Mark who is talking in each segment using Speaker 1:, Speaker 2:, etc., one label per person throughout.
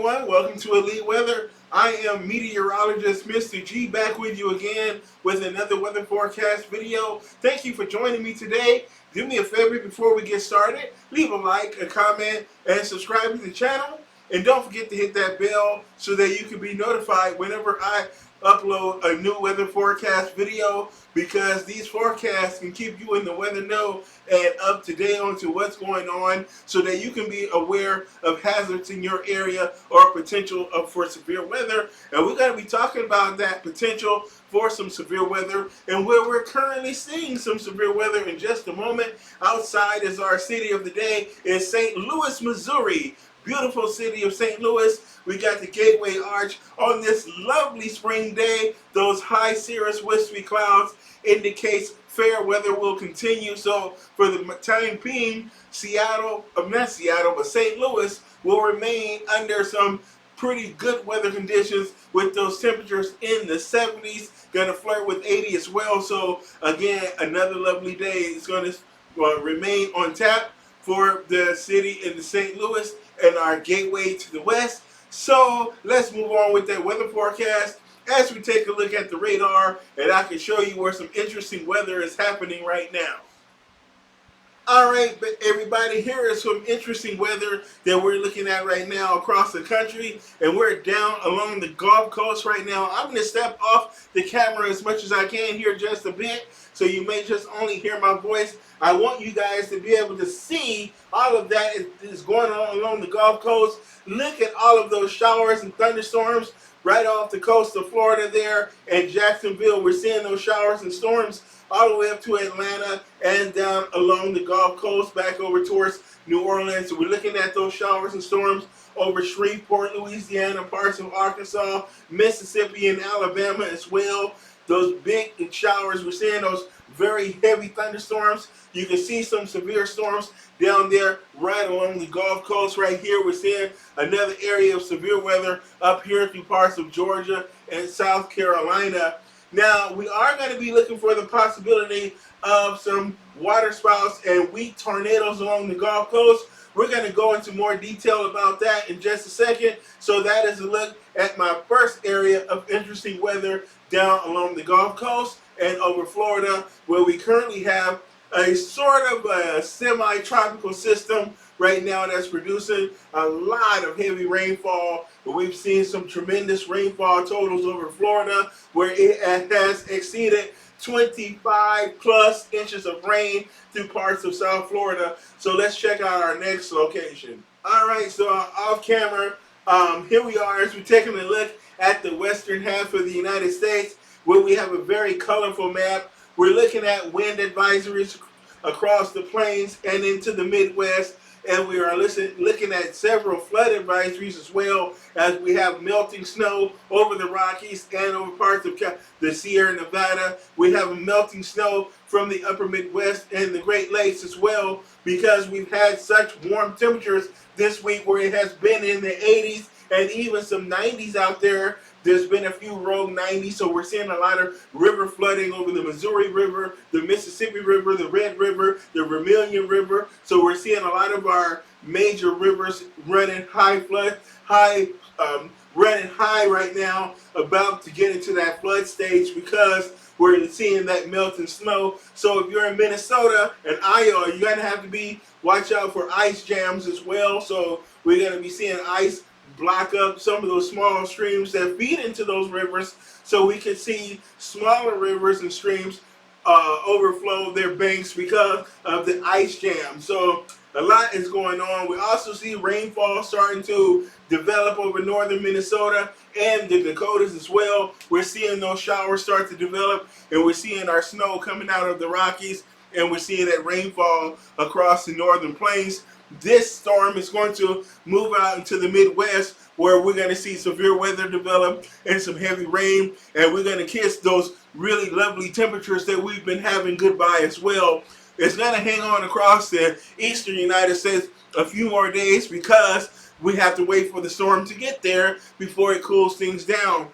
Speaker 1: everyone. Welcome to Elite Weather. I am meteorologist Mr. G back with you again with another weather forecast video. Thank you for joining me today. Do me a favor before we get started. Leave a like, a comment, and subscribe to the channel. And don't forget to hit that bell so that you can be notified whenever I upload a new weather forecast video, because these forecasts can keep you in the weather know and up to date on to what's going on, so that you can be aware of hazards in your area or potential for severe weather. And we're going to be talking about that potential for some severe weather and where we're currently seeing some severe weather in just a moment. Outside is our city of the day is St. Louis, Missouri. Beautiful city of St. Louis. We got the Gateway Arch on this lovely spring day. Those high cirrus wispy clouds indicates fair weather will continue. So for the time being, not Seattle, but St. Louis will remain under some pretty good weather conditions with those temperatures in the 70s. Going to flirt with 80 as well. So again, another lovely day is going to remain on tap for the city in the St. Louis and our gateway to the west. So let's move on with that weather forecast as we take a look at the radar, and I can show you where some interesting weather is happening right now. All right, but everybody, here is some interesting weather that we're looking at right now across the country, and we're down along the Gulf Coast right now. I'm going to step off the camera as much as I can here just a bit, so you may just only hear my voice. I want you guys to be able to see all of that is going on along the Gulf Coast. Look at all of those showers and thunderstorms right off the coast of Florida there and Jacksonville. We're seeing those showers and storms all the way up to Atlanta and down along the Gulf Coast back over towards New Orleans. So we're looking at those showers and storms over Shreveport, Louisiana, parts of Arkansas, Mississippi, and Alabama as well. Those big showers, we're seeing those very heavy thunderstorms. You can see some severe storms down there right along the Gulf Coast right here. We're seeing another area of severe weather up here through parts of Georgia and South Carolina. Now, we are going to be looking for the possibility of some waterspouts and weak tornadoes along the Gulf Coast. We're going to go into more detail about that in just a second. So that is a look at my first area of interesting weather down along the Gulf Coast and over Florida, where we currently have a sort of a semi-tropical system right now that's producing a lot of heavy rainfall. We've seen some tremendous rainfall totals over Florida, where it has exceeded 25 plus inches of rain through parts of South Florida. So let's check out our next location. All right, so off camera, here we are as we're taking a look at the western half of the United States, where we have a very colorful map. We're looking at wind advisories across the plains and into the Midwest, and we are looking at several flood advisories as well, as we have melting snow over the Rockies and over parts of the Sierra Nevada. We have melting snow from the upper Midwest and the Great Lakes as well, because we've had such warm temperatures this week where it has been in the 80s and even some 90s out there. There's been a few rogue 90s, so we're seeing a lot of river flooding over the Missouri River, the Mississippi River, the Red River, the Vermilion River. So we're seeing a lot of our major rivers running running high right now, about to get into that flood stage, because we're seeing that melting snow. So if you're in Minnesota and Iowa, you're going to have to watch out for ice jams as well. So we're going to be seeing ice block up some of those small streams that feed into those rivers, so we can see smaller rivers and streams overflow their banks because of the ice jam. So a lot is going on. We also see rainfall starting to develop over northern Minnesota and the Dakotas as well. We're seeing those showers start to develop, and we're seeing our snow coming out of the Rockies, and we're seeing that rainfall across the northern plains. This storm is going to move out into the Midwest, where we're going to see severe weather develop and some heavy rain, and we're going to kiss those really lovely temperatures that we've been having goodbye as well. It's going to hang on across the eastern United States a few more days, because we have to wait for the storm to get there before it cools things down.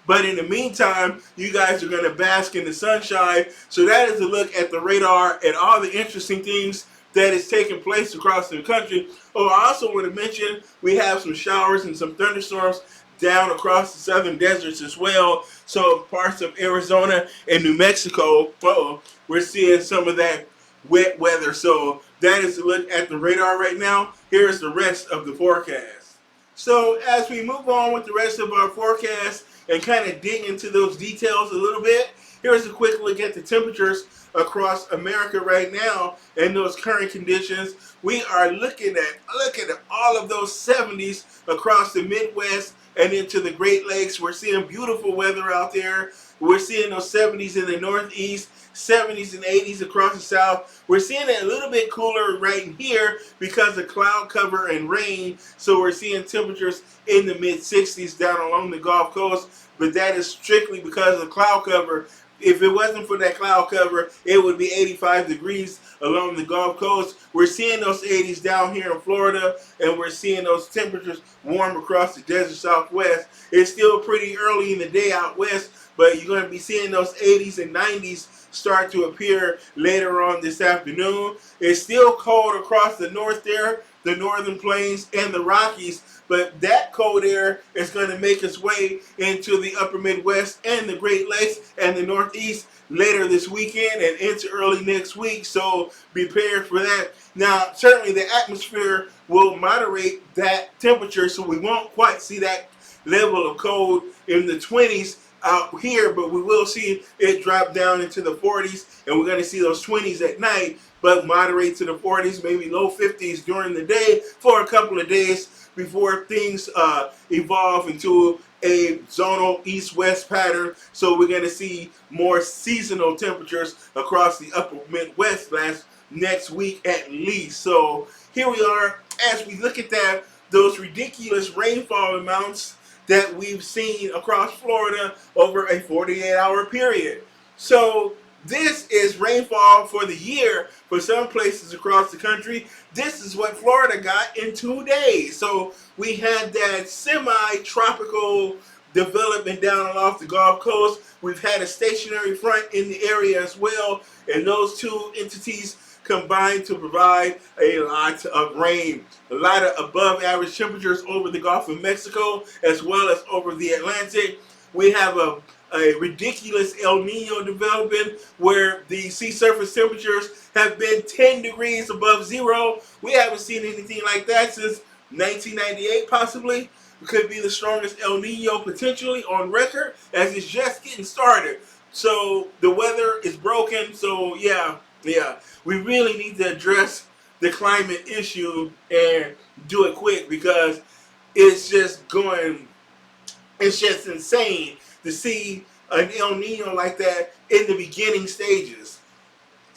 Speaker 1: But in the meantime, you guys are going to bask in the sunshine. So that is a look at the radar and all the interesting things that is taking place across the country. Oh, I also want to mention we have some showers and some thunderstorms down across the southern deserts as well. So parts of Arizona and New Mexico, we're seeing some of that wet weather. So that is a look at the radar right now. Here is the rest of the forecast. So as we move on with the rest of our forecast and kind of dig into those details a little bit, here's a quick look at the temperatures across America right now and those current conditions. We are looking at all of those 70s across the Midwest and into the Great Lakes. We're seeing beautiful weather out there. We're seeing those 70s in the Northeast, 70s and 80s across the South. We're seeing it a little bit cooler right here because of cloud cover and rain. So we're seeing temperatures in the mid 60s down along the Gulf Coast. But that is strictly because of cloud cover. If it wasn't for that cloud cover, it would be 85 degrees along the Gulf Coast. We're seeing those 80s down here in Florida, and we're seeing those temperatures warm across the desert Southwest. It's still pretty early in the day out west, but you're going to be seeing those 80s and 90s start to appear later on this afternoon. It's still cold across the north there, the northern plains and the Rockies, but that cold air is going to make its way into the upper Midwest and the Great Lakes and the Northeast later this weekend and into early next week, so be prepared for that. Now, certainly the atmosphere will moderate that temperature, so we won't quite see that level of cold in the 20s out here, but we will see it drop down into the 40s, and we're going to see those 20s at night, but moderate to the 40s, maybe low 50s during the day for a couple of days before things evolve into a zonal east-west pattern. So we're going to see more seasonal temperatures across the upper Midwest next week at least. So here we are as we look at that, those ridiculous rainfall amounts that we've seen across Florida over a 48-hour period. So this is rainfall for the year for some places across the country. This is what Florida got in 2 days. So we had that semi-tropical development down off the Gulf Coast. We've had a stationary front in the area as well, and those two entities combined to provide a lot of rain, a lot of above average temperatures over the Gulf of Mexico as well as over the Atlantic. We have a ridiculous El Nino development where the sea surface temperatures have been 10 degrees above zero. We haven't seen anything like that since 1998 possibly. It could be the strongest El Nino potentially on record as it's just getting started. So the weather is broken. So yeah, we really need to address the climate issue and do it quick because it's just insane to see an El Nino like that in the beginning stages.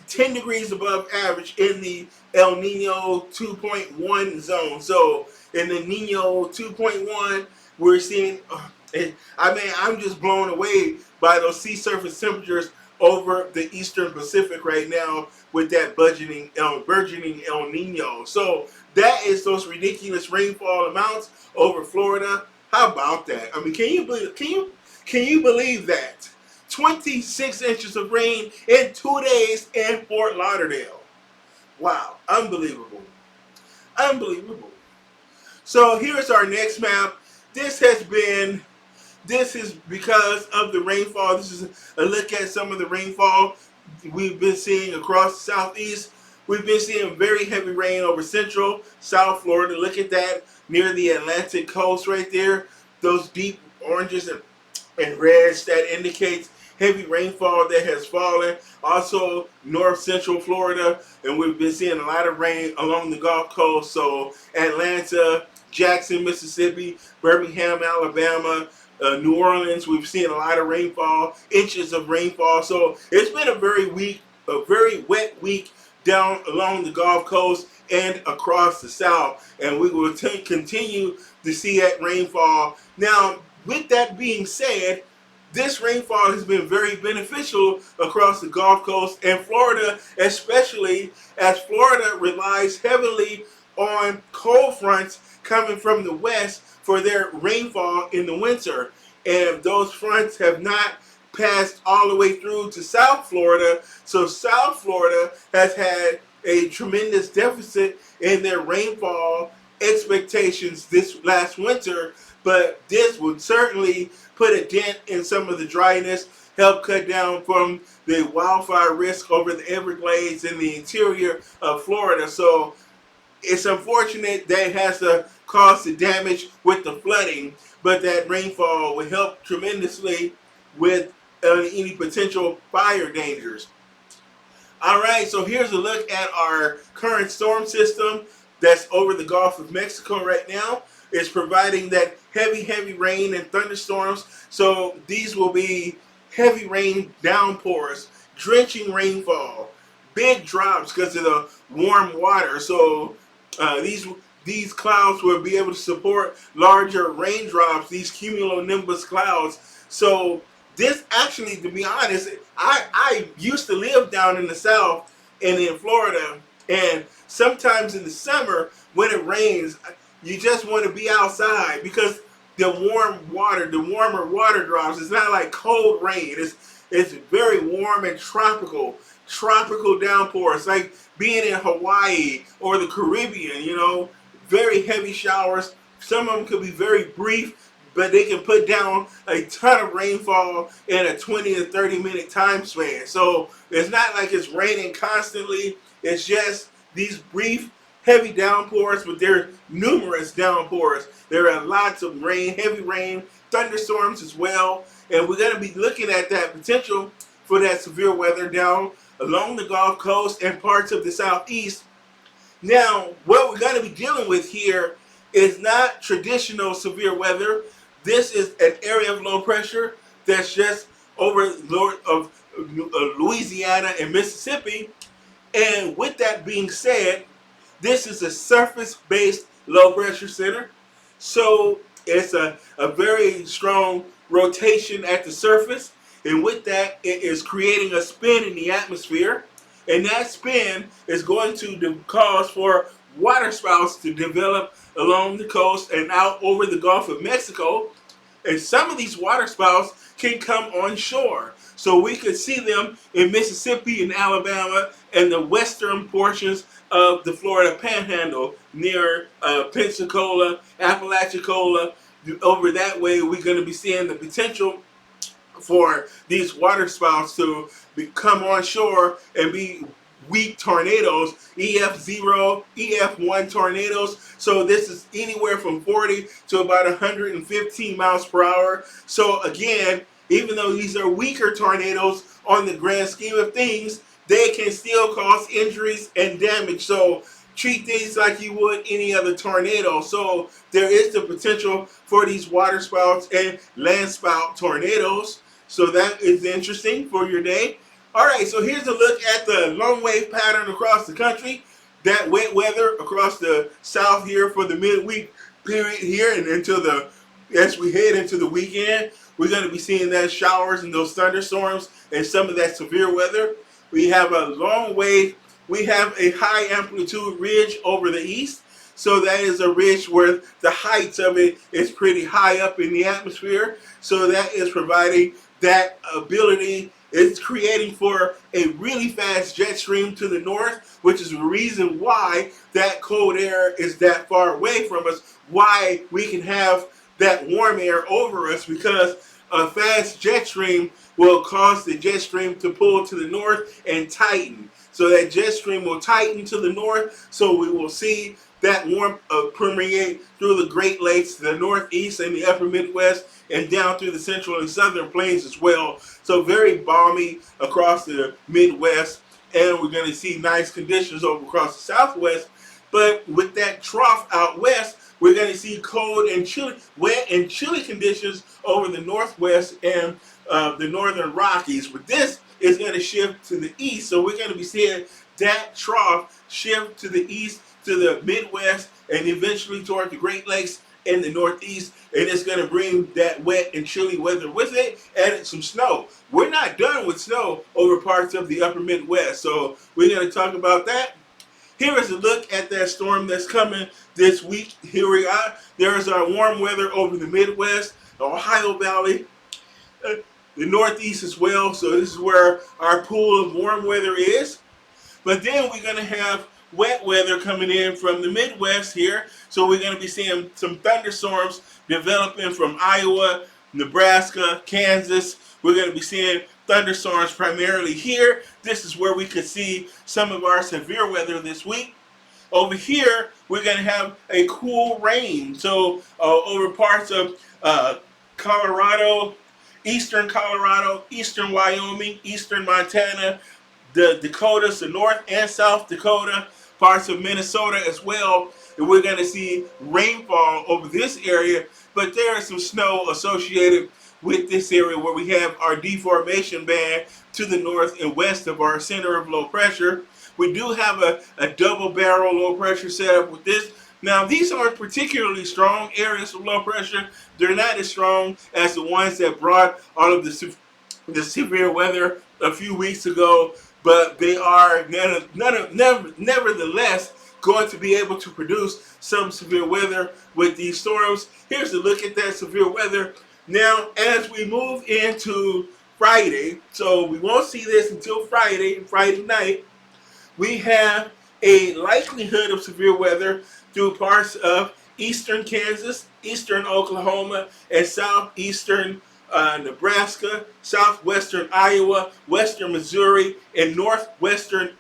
Speaker 1: 10 degrees above average in the El Nino 2.1 zone. So in the Nino 2.1, we're seeing, I'm just blown away by those sea surface temperatures over the eastern Pacific right now with that burgeoning El Nino. So that is those ridiculous rainfall amounts over Florida. How about that? I mean, can you believe that? 26 inches of rain in 2 days in Fort Lauderdale. Wow, unbelievable. Unbelievable. So here's our next map. This is because of the rainfall. This is a look at some of the rainfall we've been seeing across the Southeast. We've been seeing very heavy rain over central, South Florida. Look at that near the Atlantic coast right there. Those deep oranges and reds that indicates heavy rainfall that has fallen. Also north central Florida, and we've been seeing a lot of rain along the Gulf Coast. So Atlanta, Jackson, Mississippi, Birmingham, Alabama, New Orleans, we've seen a lot of rainfall, inches of rainfall. So it's been a very wet week down along the Gulf Coast and across the South, and we will continue to see that rainfall. Now, with that being said, this rainfall has been very beneficial across the Gulf Coast and Florida, especially as Florida relies heavily on cold fronts coming from the west for their rainfall in the winter. And those fronts have not passed all the way through to South Florida. So South Florida has had a tremendous deficit in their rainfall expectations this last winter, but this would certainly put a dent in some of the dryness, help cut down from the wildfire risk over the Everglades in the interior of Florida. So it's unfortunate that it has to cause the damage with the flooding, but that rainfall will help tremendously with any potential fire dangers. All right, so here's a look at our current storm system that's over the Gulf of Mexico right now. It's providing that heavy rain and thunderstorms. So these will be heavy rain downpours, drenching rainfall, big drops because of the warm water. So these clouds will be able to support larger raindrops, these cumulonimbus clouds. So this actually, to be honest, I used to live down in the South and in Florida, and sometimes in the summer when it rains, you just want to be outside because the warmer water drops. It's not like cold rain. It's very warm and tropical downpours, like being in Hawaii or the Caribbean. Very heavy showers. Some of them could be very brief, but they can put down a ton of rainfall in a 20 to 30 minute time span. So it's not like it's raining constantly. It's just these brief, heavy downpours, but there are numerous downpours. There are lots of rain, heavy rain, thunderstorms as well. And we're going to be looking at that potential for that severe weather down along the Gulf Coast and parts of the Southeast. Now, what we're going to be dealing with here is not traditional severe weather. This is an area of low pressure that's just over north of Louisiana and Mississippi. And with that being said, this is a surface-based low pressure center. So it's a very strong rotation at the surface. And with that, it is creating a spin in the atmosphere. And that spin is going to cause for water spouts to develop along the coast and out over the Gulf of Mexico. And some of these water spouts can come on shore. So we could see them in Mississippi and Alabama and the western portions of the Florida Panhandle near Pensacola, Apalachicola. Over that way, we're going to be seeing the potential for these water spouts to come on shore and be weak tornadoes, EF0, EF1 tornadoes. So this is anywhere from 40 to about 115 miles per hour. So again, even though these are weaker tornadoes on the grand scheme of things, they can still cause injuries and damage. So treat these like you would any other tornado. So there is the potential for these water spouts and land spout tornadoes. So that is interesting for your day. All right, so here's a look at the long wave pattern across the country. That wet weather across the south here for the midweek period here and as we head into the weekend, we're going to be seeing that showers and those thunderstorms and some of that severe weather. We have a long wave. We have a high amplitude ridge over the east. So that is a ridge where the height of it is pretty high up in the atmosphere. So that is providing that ability. It's creating for a really fast jet stream to the north, which is the reason why that cold air is that far away from us, why we can have that warm air over us, because a fast jet stream will cause the jet stream to pull to the north and tighten. So that jet stream will tighten to the north, so we will see that warmth permeate through the Great Lakes, the Northeast and the upper Midwest, and down through the central and southern plains as well. So very balmy across the Midwest, and we're going to see nice conditions over across the Southwest. But with that trough out west, we're going to see cold and chilly, wet and chilly conditions over the Northwest and the Northern Rockies. But this is going to shift to the east, so we're going to be seeing that trough shift to the east, to the Midwest, and eventually toward the Great Lakes in the Northeast, and it's going to bring that wet and chilly weather with it and some snow. We're not done with snow over parts of the upper Midwest, so we're going to talk about that. Here is a look at that storm that's coming this week. Here we are. There is our warm weather over the Midwest, the Ohio Valley, the Northeast as well. So this is where our pool of warm weather is. But then we're going to have wet weather coming in from the Midwest here. So we're going to be seeing some thunderstorms developing from Iowa, Nebraska, Kansas. We're going to be seeing thunderstorms primarily here. This is where we could see some of our severe weather this week. Over here, we're going to have a cool rain. So over parts of Colorado, eastern Wyoming, eastern Montana, the Dakotas, the North and South Dakota, parts of Minnesota as well. And we're going to see rainfall over this area, but there is some snow associated with this area where we have our deformation band to the north and west of our center of low pressure. We do have a double barrel low pressure setup with this. Now, these aren't particularly strong areas of low pressure. They're not as strong as the ones that brought all of the severe weather a few weeks ago, but they are nevertheless going to be able to produce some severe weather with these storms. Here's a look at that severe weather. Now, as we move into Friday, so we won't see this until Friday night, we have a likelihood of severe weather through parts of eastern Kansas, eastern Oklahoma, and southeastern Nebraska, southwestern Iowa, western Missouri, and northwestern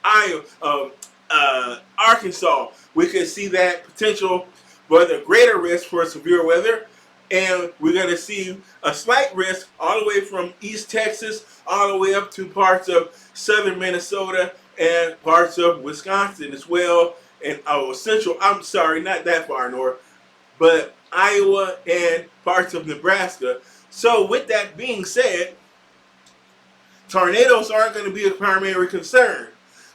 Speaker 1: Arkansas. We could see that potential for the greater risk for severe weather. And we're going to see a slight risk all the way from East Texas all the way up to parts of southern Minnesota and parts of Wisconsin as well. And I'm sorry, not that far north, but Iowa and parts of Nebraska. So with that being said, tornadoes aren't going to be a primary concern.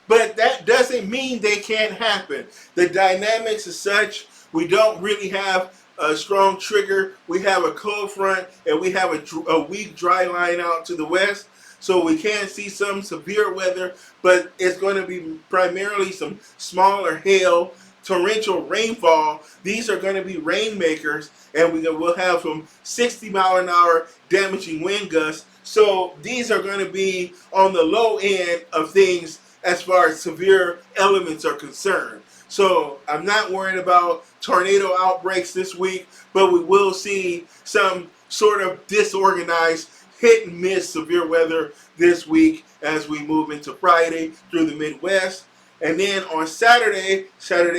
Speaker 1: But that doesn't mean they can't happen. The dynamics is such, we don't really have a strong trigger. We have a cold front and we have a weak dry line out to the west. So we can see some severe weather, but it's going to be primarily some smaller hail, torrential rainfall. These are going to be rainmakers, and we'll have some 60-mile-an-hour damaging wind gusts. So these are going to be on the low end of things as far as severe elements are concerned. So I'm not worried about tornado outbreaks this week, but we will see some sort of disorganized hit and miss severe weather this week as we move into Friday through the Midwest. And then on Saturday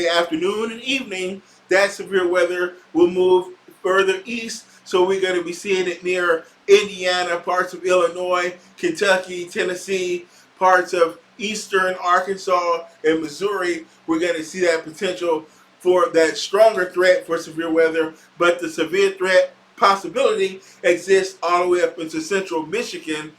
Speaker 1: afternoon and evening, that severe weather will move further east. So we're going to be seeing it near Indiana, parts of Illinois, Kentucky, Tennessee, parts of eastern Arkansas and Missouri. We're going to see that potential for that stronger threat for severe weather, but the severe threat possibility exists all the way up into central Michigan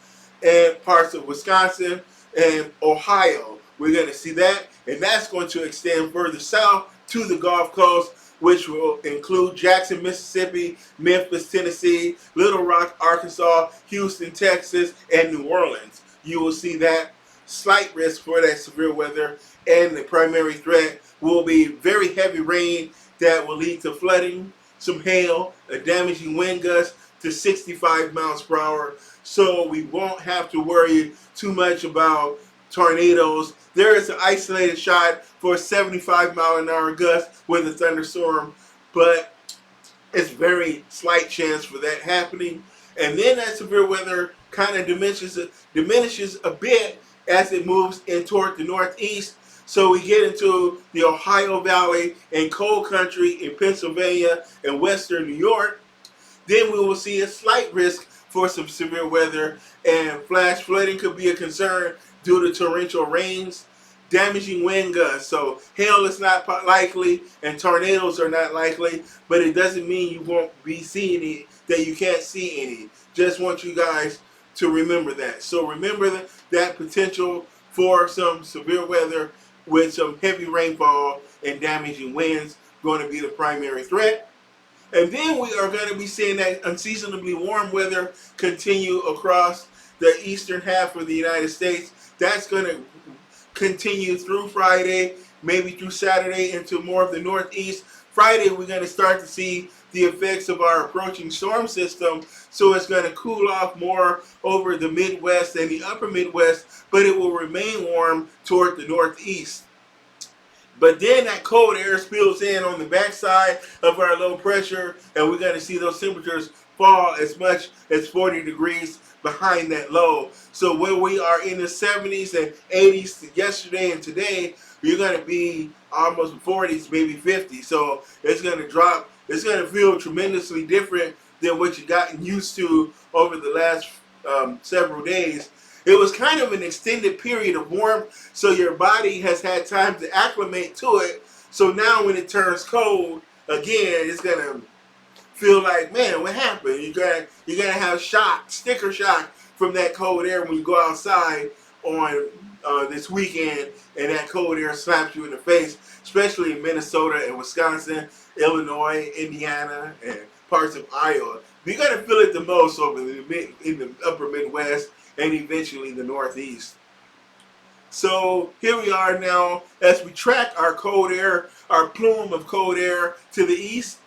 Speaker 1: and parts of Wisconsin and Ohio. We're going to see that, and that's going to extend further south to the Gulf Coast, which will include Jackson, Mississippi, Memphis, Tennessee, Little Rock, Arkansas, Houston, Texas, and New Orleans. You will see that slight risk for that severe weather, and the primary threat will be very heavy rain that will lead to flooding, some hail, a damaging wind gust to 65 miles per hour. So we won't have to worry too much about tornadoes. There is an isolated shot for a 75-mile-an-hour gust with a thunderstorm, but it's very slight chance for that happening. And then that severe weather kind of diminishes a bit as it moves in toward the northeast. So we get into the Ohio Valley and cold country in Pennsylvania and western New York. Then we will see a slight risk for some severe weather, and flash flooding could be a concern due to torrential rains, damaging wind gusts. So hail is not likely and tornadoes are not likely, but it doesn't mean you won't be seeing it, that you can't see any. Just want you guys to remember that. So remember that potential for some severe weather with some heavy rainfall and damaging winds going to be the primary threat. And then we are going to be seeing that unseasonably warm weather continue across the eastern half of the United States. That's going to continue through Friday, maybe through Saturday into more of the northeast Friday, we're going to start to see the effects of our approaching storm system. So it's going to cool off more over the Midwest and the upper Midwest, but it will remain warm toward the Northeast. But then that cold air spills in on the backside of our low pressure, and we're going to see those temperatures fall as much as 40 degrees behind that low. So where we are in the 70s and 80s yesterday and today, you're going to be almost 40s, maybe 50. So it's going to drop. It's going to feel tremendously different than what you've gotten used to over the last several days. It was kind of an extended period of warmth, so your body has had time to acclimate to it. So now when it turns cold, again, it's going to feel like, man, what happened? You're gonna have sticker shock from that cold air when you go outside on this weekend, and that cold air slaps you in the face, especially in Minnesota and Wisconsin, Illinois, Indiana, and parts of Iowa. You're gonna feel it the most over in the upper Midwest and eventually the Northeast. So here we are now as we track our cold air, our plume of cold air to the east.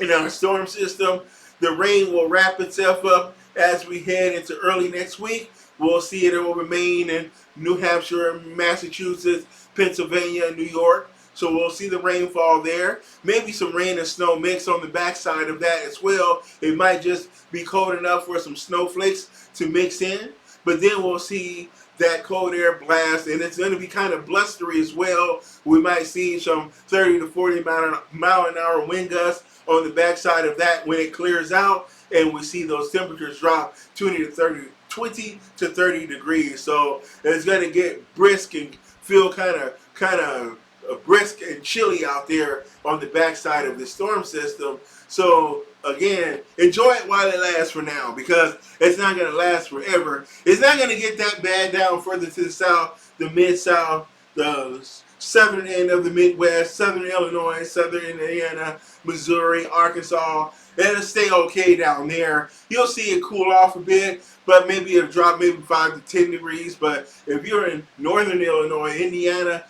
Speaker 1: In our storm system, the rain will wrap itself up as we head into early next week. We'll see it over Maine and New Hampshire, Massachusetts, Pennsylvania, New York. So we'll see the rainfall there. Maybe some rain and snow mix on the backside of that as well. It might just be cold enough for some snowflakes to mix in. But then we'll see that cold air blast, and it's going to be kind of blustery as well. We might see some 30 to 40 mile an hour wind gusts on the backside of that when it clears out, and we see those temperatures drop 20 to 30 degrees. So it's going to get brisk and feel kind of brisk and chilly out there on the backside of the storm system. So again, enjoy it while it lasts for now, because it's not going to last forever. It's not going to get that bad down further to the south, the mid-south, the southern end of the Midwest, southern Illinois, southern Indiana, Missouri, Arkansas. It'll stay okay down there. You'll see it cool off a bit, but maybe it'll drop maybe 5 to 10 degrees. But if you're in northern Illinois, Indiana,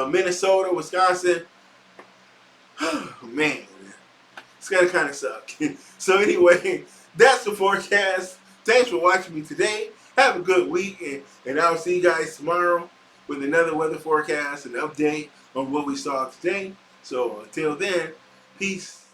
Speaker 1: Minnesota, Wisconsin, oh, man, it's going to kind of suck. So anyway, that's the forecast. Thanks for watching me today. Have a good week, and I'll see you guys tomorrow with another weather forecast and update on what we saw today. So until then, peace.